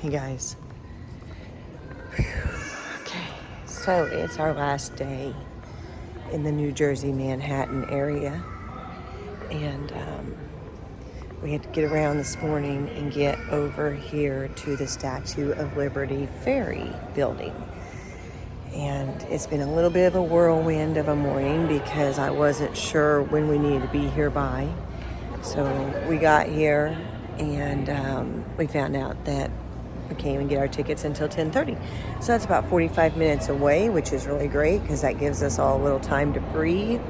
Hey guys. Okay, so it's our last day in the New Jersey, Manhattan area. And we had to get around this morning and get over here to the Statue of Liberty Ferry building. And it's been a little bit of a whirlwind of a morning because I wasn't sure when we needed to be here by. So we got here and we found out that we can't even get our tickets until 10:30. So that's about 45 minutes away, which is really great because that gives us all a little time to breathe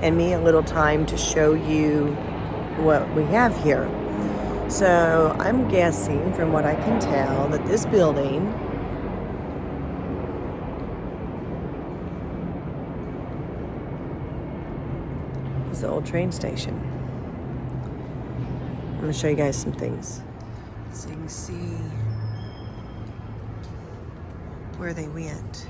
and me a little time to show you what we have here. So I'm guessing from what I can tell that this building is the old train station. I'm going to show you guys some things so you can see where they went.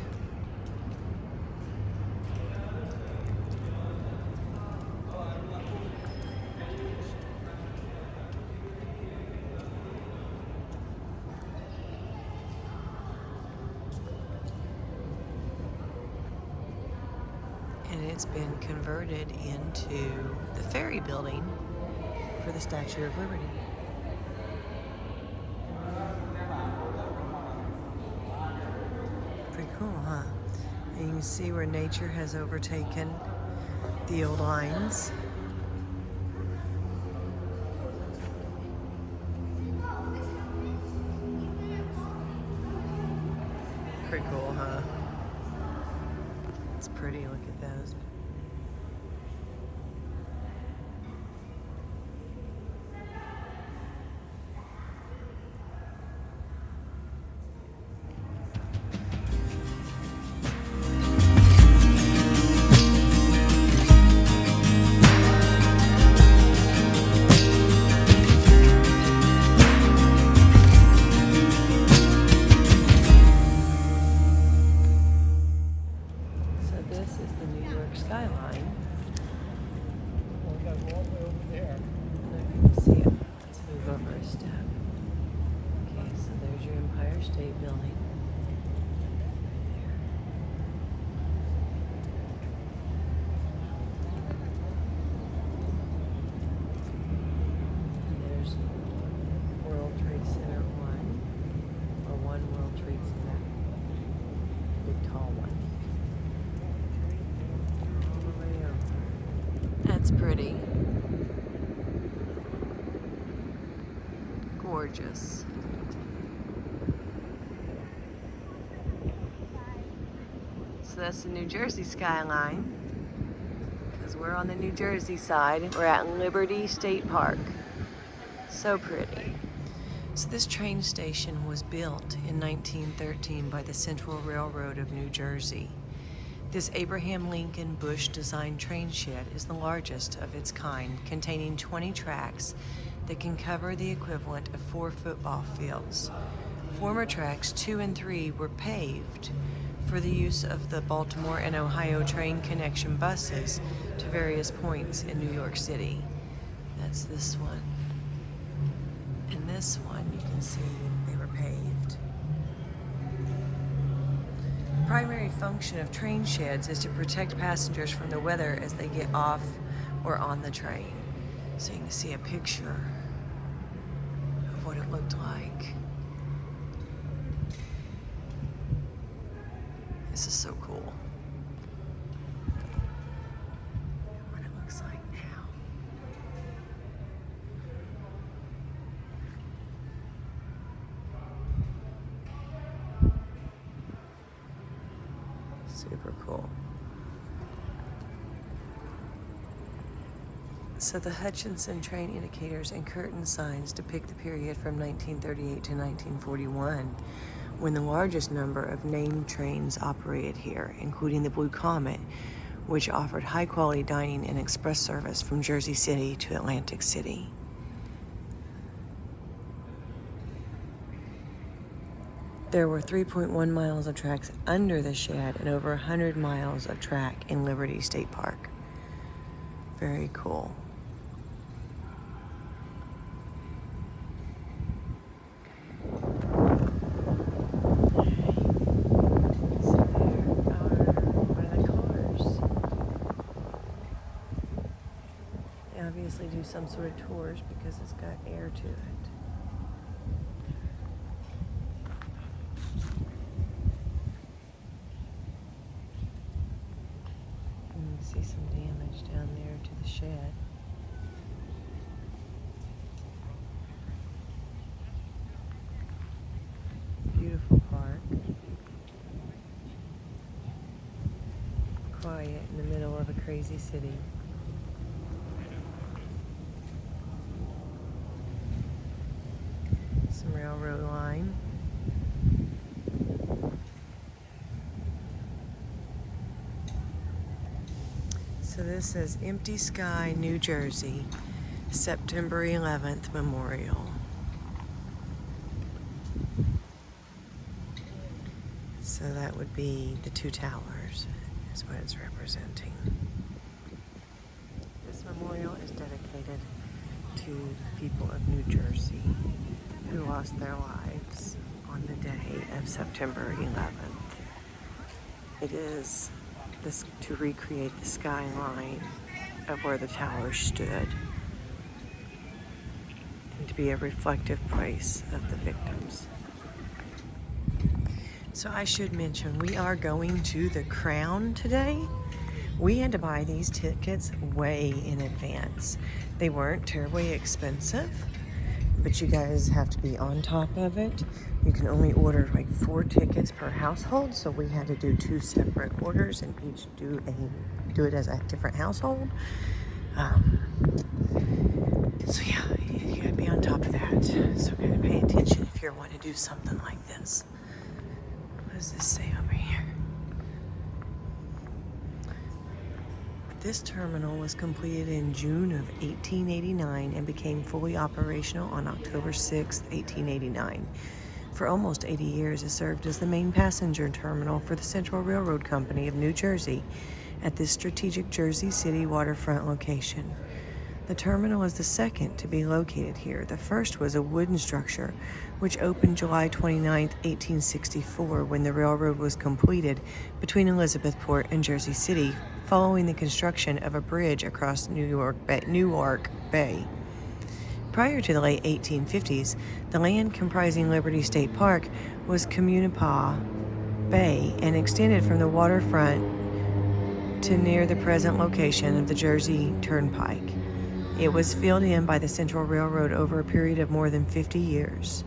And it's been converted into the ferry building for the Statue of Liberty. Pretty cool, huh? And you can see where nature has overtaken the old lines. Pretty cool, huh? It's pretty, look at those. Skyline. Well, we gotta go all the way over there. I don't know if you can see it. Let's move over a step. Okay, so there's your Empire State Building. Right there. And there's World Trade Center 1, or 1 World Trade Center. Big tall one. That's pretty. Gorgeous. So that's the New Jersey skyline. Because we're on the New Jersey side. We're at Liberty State Park. So pretty. So this train station was built in 1913 by the Central Railroad of New Jersey. This Abraham Lincoln Bush designed train shed is the largest of its kind, containing 20 tracks that can cover the equivalent of 4 football fields. Former tracks 2 and 3 were paved for the use of the Baltimore and Ohio train connection buses to various points in New York City. That's this one. And this one, you can see they were paved. The primary function of train sheds is to protect passengers from the weather as they get off or on the train. So you can see a picture of what it looked like. This is so cool. What it looks like now. Super cool. So the Hutchinson train indicators and curtain signs depict the period from 1938 to 1941, when the largest number of named trains operated here, including the Blue Comet, which offered high-quality dining and express service from Jersey City to Atlantic City. There were 3.1 miles of tracks under the shed and over 100 miles of track in Liberty State Park. Very cool. some sort of tours because it's got air to it. And you can see some damage down there to the shed. Beautiful park. Quiet in the middle of a crazy city. Some railroad line. So this says Empty Sky, New Jersey, September 11th Memorial. So that would be the two towers, is what it's representing. This memorial is dedicated to the people of New Jersey who lost their lives on the day of September 11th. It is this to recreate the skyline of where the tower stood and to be a reflective place of the victims. So I should mention, we are going to the Crown today. We had to buy these tickets way in advance. They weren't terribly expensive, but you guys have to be on top of it. You can only order like 4 tickets per household, so we had to do 2 separate orders and each do it as a different household. So yeah, you gotta be on top of that. So gotta pay attention if you want to do something like this. What does this say over here? This terminal was completed in June of 1889 and became fully operational on October 6, 1889. For almost 80 years, it served as the main passenger terminal for the Central Railroad Company of New Jersey at this strategic Jersey City waterfront location. The terminal is the second to be located here. The first was a wooden structure, which opened July 29, 1864, when the railroad was completed between Elizabethport and Jersey City, following the construction of a bridge across Newark Bay. Prior to the late 1850s, the land comprising Liberty State Park was Communipaw Bay and extended from the waterfront to near the present location of the Jersey Turnpike. It was filled in by the Central Railroad over a period of more than 50 years.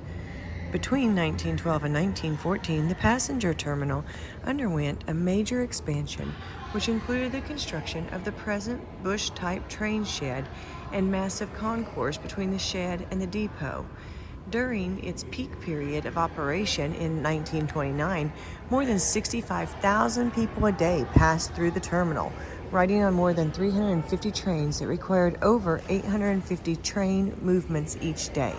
Between 1912 and 1914, the passenger terminal underwent a major expansion, which included the construction of the present Bush-type train shed and massive concourse between the shed and the depot. During its peak period of operation in 1929, more than 65,000 people a day passed through the terminal, riding on more than 350 trains that required over 850 train movements each day.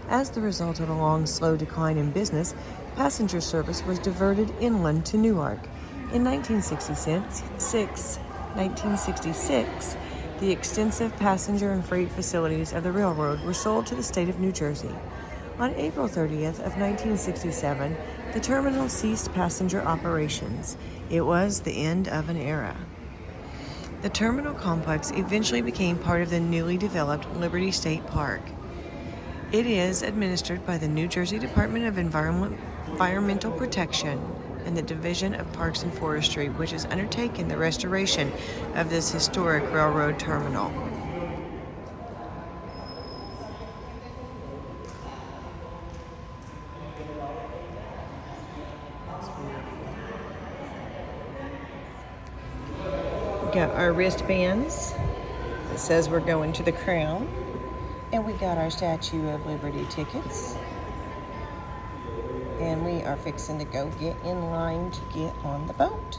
As the result of a long, slow decline in business, passenger service was diverted inland to Newark. In 1966, the extensive passenger and freight facilities of the railroad were sold to the state of New Jersey. On April 30th of 1967, the terminal ceased passenger operations. It was the end of an era. The terminal complex eventually became part of the newly developed Liberty State Park. It is administered by the New Jersey Department of Environmental Protection and the Division of Parks and Forestry, which has undertaken the restoration of this historic railroad terminal. We got our wristbands. It says we're going to the Crown. And we got our Statue of Liberty tickets. And we are fixing to go get in line to get on the boat.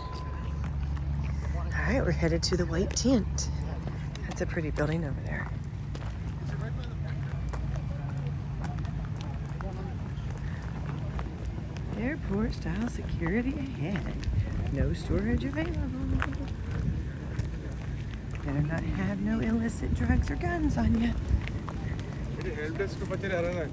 All right, we're headed to the White Tent. That's a pretty building over there. Airport style security ahead. No storage available. Better not have no illicit drugs or guns on you. Help desk पे बच्चे रह रहे हैं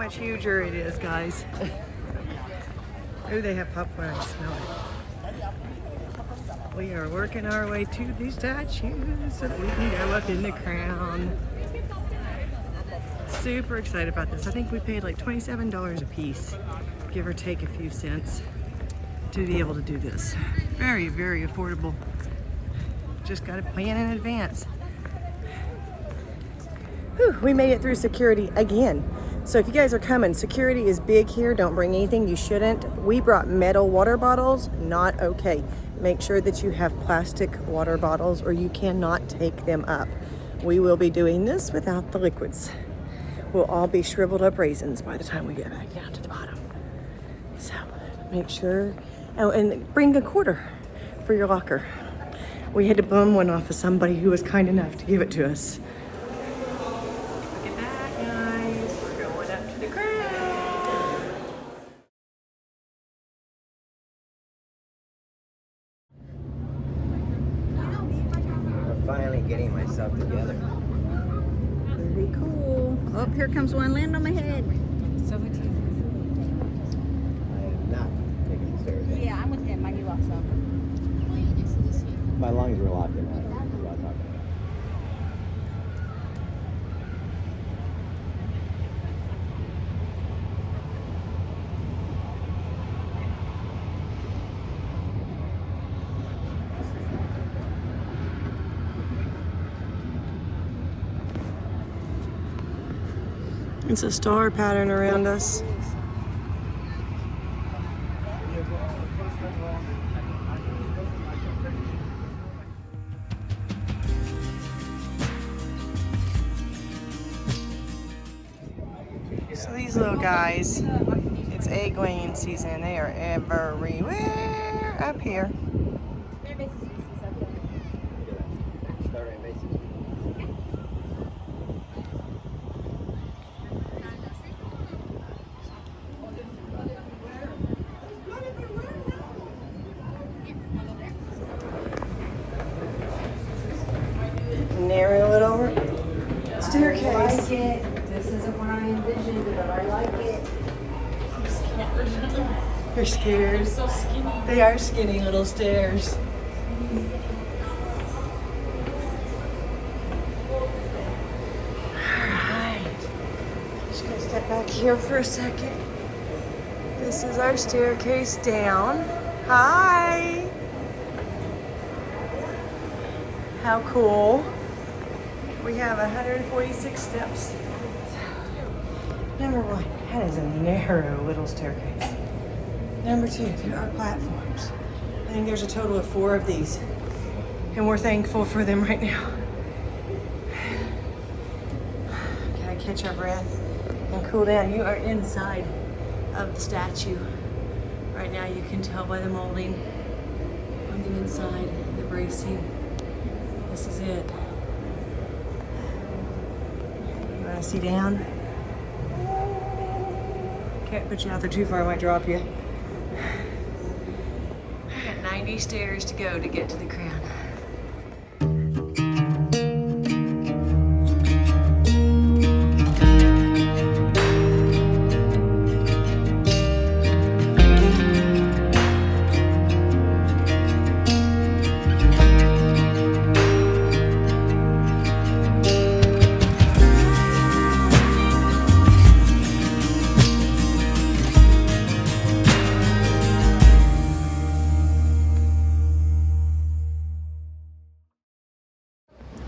much huger it is, guys. Oh, they have popcorn. I smell it. We are working our way to the statues so that we can go up in the crown. Super excited about this. I think we paid like $27 a piece, give or take a few cents, to be able to do this. Very, very affordable. Just got to plan in advance. Whew, we made it through security again. So if you guys are coming, security is big here. Don't bring anything you shouldn't. We brought metal water bottles, not okay. Make sure that you have plastic water bottles or you cannot take them up. We will be doing this without the liquids. We'll all be shriveled up raisins by the time we get back down to the bottom. So make sure, oh, and bring a quarter for your locker. We had to bum one off of somebody who was kind enough to give it to us. Look at that, guys. We're going up to the crown. I'm finally getting myself together. Pretty cool. Oh, here comes one. Land on my head. I am not taking the stairs. Yeah, I'm with him. I knew also. My lungs were locked in. I don't know what I'm talking about. It's a star pattern around us. So these little guys, it's egg laying season. They are everywhere up here. Narrow little staircase. This isn't what I envisioned, but I like it. They're scared. So skinny. They are skinny little stairs. Alright. Just gonna step back here for a second. This is our staircase down. Hi! How cool. We have 146 steps. Number one, that is a narrow little staircase. Number two, there are platforms. I think there's a total of 4 of these. And we're thankful for them right now. Gotta catch our breath and cool down. You are inside of the statue. Right now you can tell by the molding on the inside, the bracing. This is it. You wanna see down? Can't put you out there too far, I might drop you. I got 90 stairs to go to get to the crown.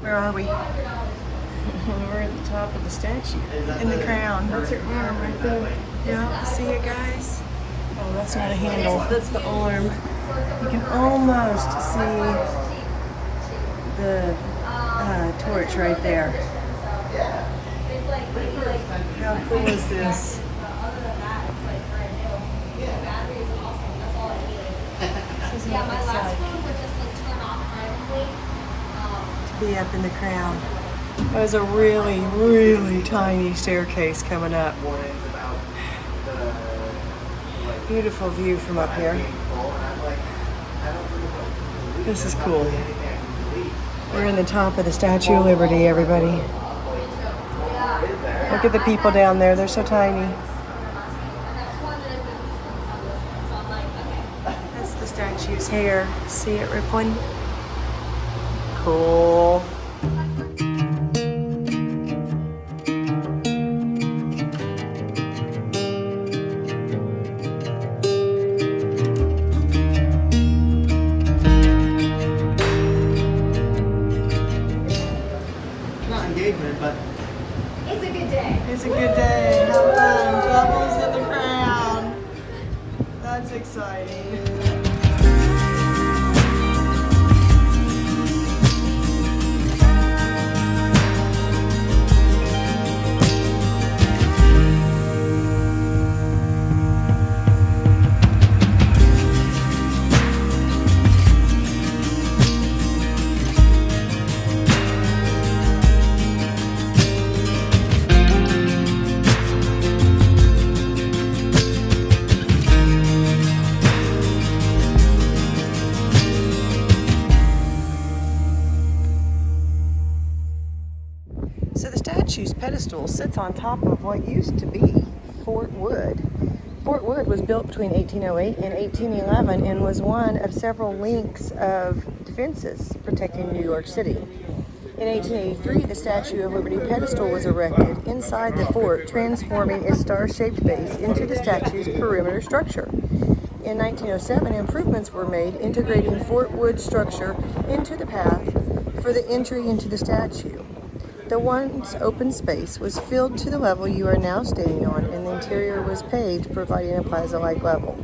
Where are we? We're at the top of the statue in the crown. That's her arm right there. Yeah, see it, guys? Oh, that's not a handle. That's the arm. You can almost see the torch right there. How cool is this? This is what it's like to be up in the crown. There's a really, really tiny staircase coming up. Beautiful view from up here. This is cool. We're in the top of the Statue of Liberty, everybody. Look at the people down there. They're so tiny. That's the statue's hair. See it rippling? Cool. Not engagement, but It's a good day. It's a good day. Have fun. Bubbles in the crown. That's exciting. So the statue's pedestal sits on top of what used to be Fort Wood. Fort Wood was built between 1808 and 1811 and was one of several links of defenses protecting New York City. In 1883, the Statue of Liberty pedestal was erected inside the fort, transforming its star-shaped base into the statue's perimeter structure. In 1907, improvements were made, integrating Fort Wood's structure into the path for the entry into the statue. The once open space was filled to the level you are now standing on, and the interior was paved, providing a plaza-like level.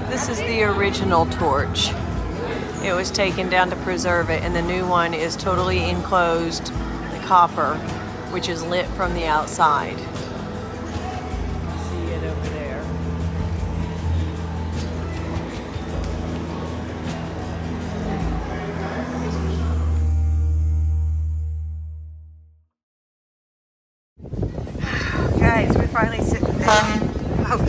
This is the original torch. It was taken down to preserve it, and the new one is totally enclosed, the copper, which is lit from the outside. See it over there. Guys, we finally sit down. Oh,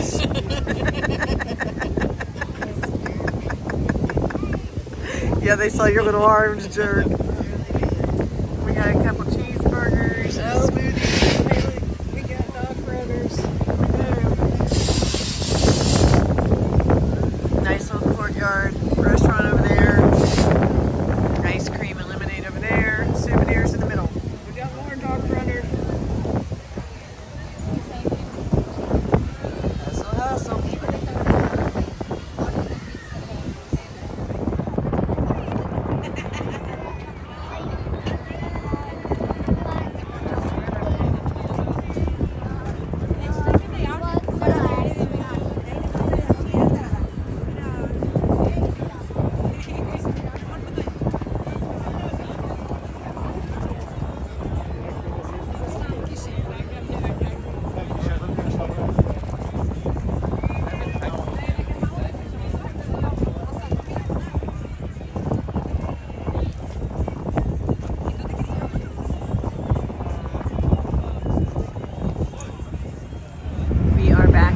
yeah, they saw your little arms jerk. We got a couple cheeseburgers, smoothies. We got dog burgers. Nice little courtyard restaurant over there. Ice cream and lemonade over there. Souvenirs in the middle. We got more dog runners. Hustle, hustle.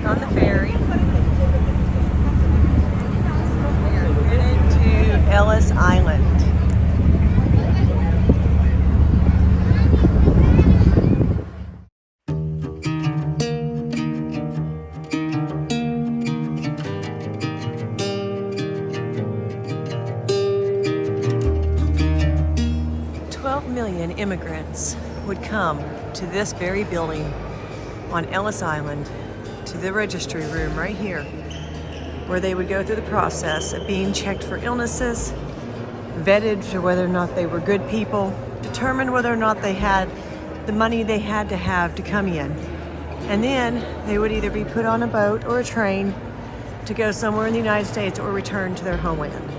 On the ferry. We are headed to Ellis Island. $12 million immigrants would come to this very building on Ellis Island, to the registry room right here, where they would go through the process of being checked for illnesses, vetted for whether or not they were good people, determined whether or not they had the money they had to have to come in. And then they would either be put on a boat or a train to go somewhere in the United States or return to their homeland.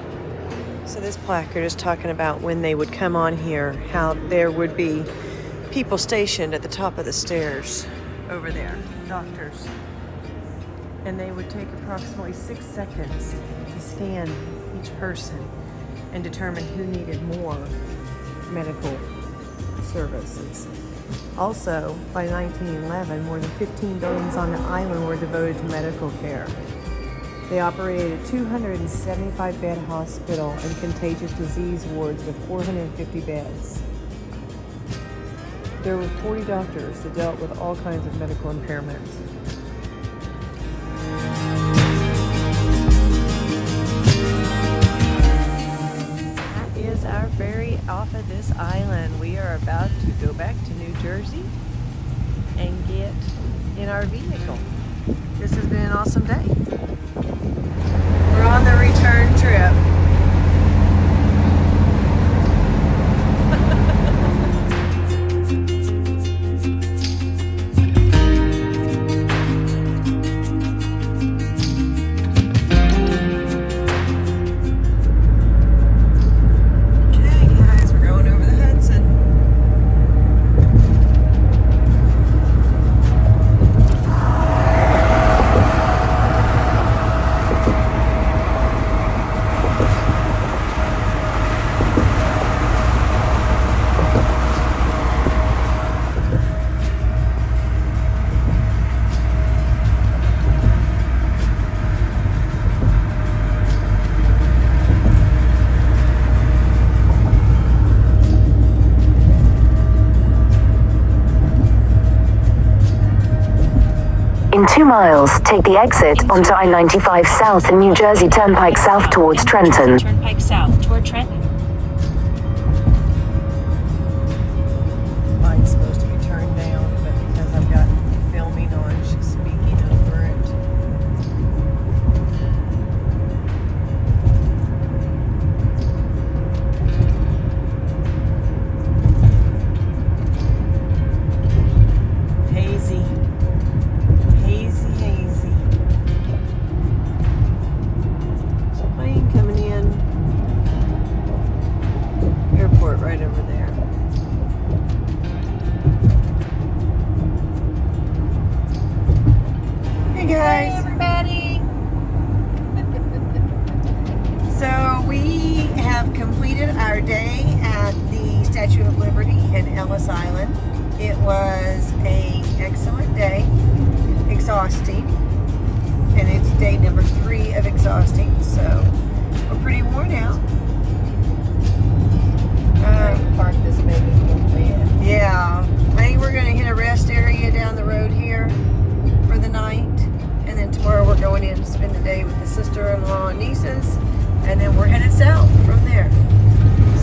So this placard is talking about when they would come on here, how there would be people stationed at the top of the stairs over there, doctors. and they would take approximately 6 seconds to scan each person and determine who needed more medical services. Also, by 1911, more than 15 buildings on the island were devoted to medical care. They operated a 275-bed hospital and contagious disease wards with 450 beds. There were 40 doctors that dealt with all kinds of medical impairments. That is our ferry off of this island. We are about to go back to New Jersey and get in our vehicle. This has been an awesome day. We're on the return trip. In 2 miles, take the exit onto I-95 South and New Jersey Turnpike South towards Trenton. Turnpike South toward Trenton. Mine's supposed to be turned down, but because I've got filming on, she's speaking over it. Hazy. Hazy, hazy. Plane coming in. Airport right over there. Hey guys. Hey, everybody. So we have completed our day at the Statue of Liberty in Ellis Island. It was an excellent day, exhausting, and it's day number 3 of exhausting, so we're pretty worn out. Park this baby in bed. Yeah, I think we're going to hit a rest area down the road here for the night, and then tomorrow we're going in to spend the day with the sister-in-law and nieces, and then we're headed south from there.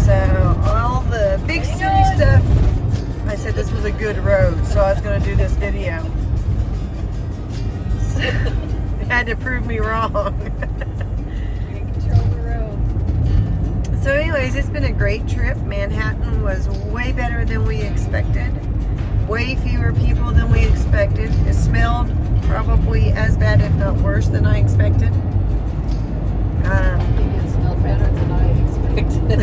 So all the big city stuff, I said this was a good road, so I was going to do this video. So, had to prove me wrong. Control the road. So anyways, it's been a great trip. Manhattan was way better than we expected. Way fewer people than we expected. It smelled probably as bad, if not worse, than I expected. I think it smelled better than I expected.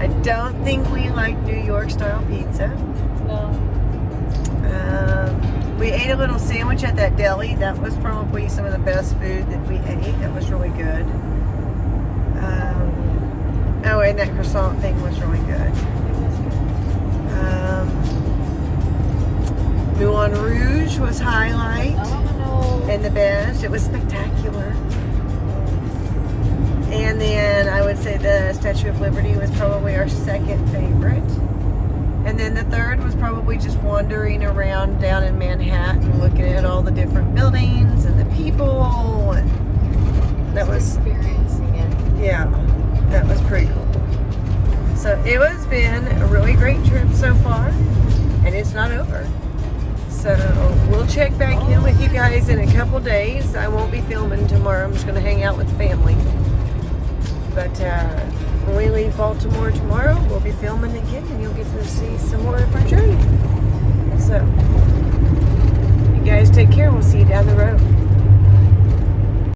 I don't think we like New York style pizza. No. We ate a little sandwich at that deli. That was probably some of the best food that we ate. That was really good. Oh, and that croissant thing was really good. Moulin Rouge was highlight and the best. It was spectacular. And then I would say the Statue of Liberty was probably our second favorite. And then the third was probably just wandering around down in Manhattan, looking at all the different buildings and the people. And that was, experiencing it. yeah, that was pretty cool. So it has been a really great trip so far, and it's not over. So we'll check back in with you guys in a couple days. I won't be filming tomorrow. I'm just going to hang out with family. But when we leave Baltimore tomorrow, we'll be filming again, and you'll get to see some more of our journey. So you guys take care. We'll see you down the road.